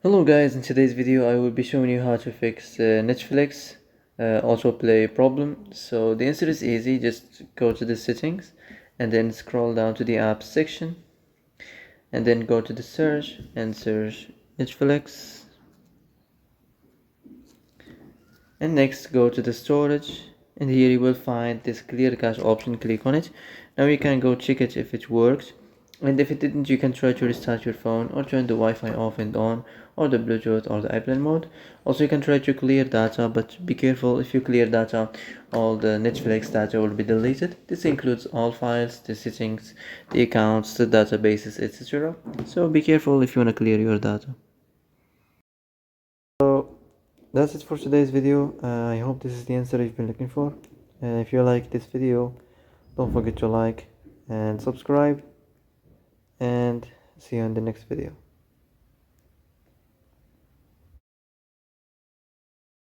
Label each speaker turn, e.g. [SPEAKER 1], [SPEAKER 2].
[SPEAKER 1] Hello guys, in today's video I will be showing you how to fix Netflix autoplay problem. So the answer is easy, just go to the settings and then scroll down to the apps section and then go to the search and search Netflix, and next go to the storage, and here you will find this clear cache option. Click on it. Now you can go check it if it works, and if it didn't you can try to restart your phone or turn the Wi-Fi off and on, or the Bluetooth or the airplane mode. Also you can try to clear data, but be careful. If you clear data, all the Netflix data will be deleted. This includes all files, the settings, the accounts, the databases, etc. So be careful if you want to clear your data. So that's it for today's video. I hope this is the answer you've been looking for. If you like this video, don't forget to like and subscribe, and see you in the next video.